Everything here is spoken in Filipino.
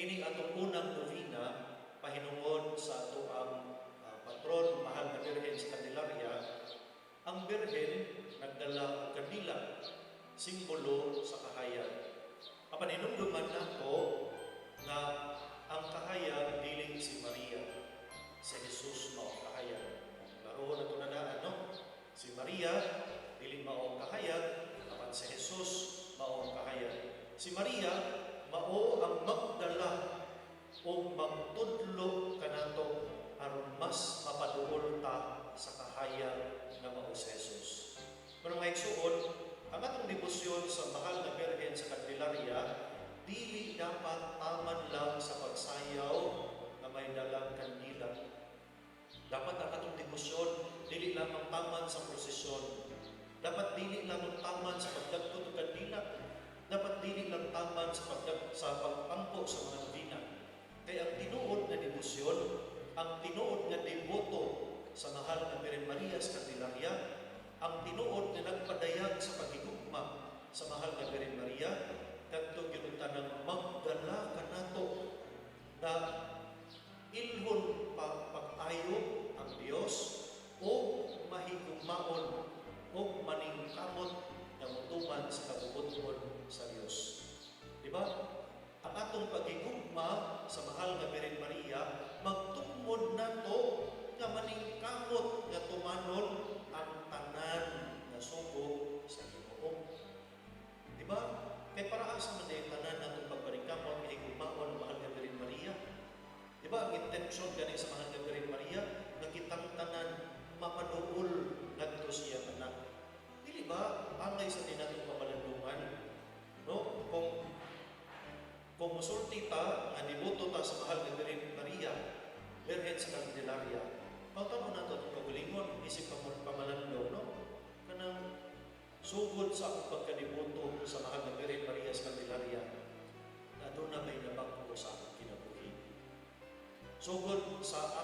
kini atong unang novena pahinungod sa ato ang patron, mahal na Birhen sa Candelaria. Ang Birhen nagdala og kandila, simbolo sa kahayag. Paninumduman nako nga ang kahayag dili si Maria, si Jesus mao kahayag. Laro na ito nadaan, no? Si Maria dili mao kahayag, apan si Jesus mao kahayag. Si Maria mao ang magdala o magtudlo kanato aron mas mapaduol ta sa kahayag nga mao si Jesus. Pero mga igsuon, ang atong debosyon sa mahal na Birhen sa Candelaria dili dapat taman lang sa pagsayaw na may dalang kandila. Dapat ang atong debosyon dili lamang taman sa prosesyon. Dapat dili lamang taman sa pagdagko ng kandila. Dapat dili lang taman sa pagpangko sa mga novena. Kaya ang tinuod na debosyon, ang tinuod na deboto sa mahal na Birhen Maria sa Candelaria, ang tinuod na nagpadayag sa paghigugma sa mahal na Birhen Maria, kadto gyud tanang magdala kanato na ilhon pagtayo ang Dios o mahigugmaon o maningkamot nga mutuman sa kabubuton sa Dios. Di ba? Ang atong paghigugma sa mahal nga Birhen Maria magtungod nato nga maningkamot nga tumanon ang tanan nga sugo sa Ginoo. Di ba? Kay para asa man day tanan natong pagpaningkamot nga higugmaon mahal nga Birhen Maria. Di ba? Ang intensyon gani sa mahal nga Birhen Maria nga kitang tanan mapaduol ngadto siya anak. Dili ba angay sa dinatong pamalandungan? No? Kung musulti ta nga deboto ta sa mahal nga Birhen Maria, Birhen sa Candelaria, pagtamo nato itong kagalingon, isip pamalandong, no? Kanang sugod sa akong pagkadiboto sa mahal nga Birhen Maria sa Candelaria, na doon na may nabagpo sa akong kinabuhi. Sugod sa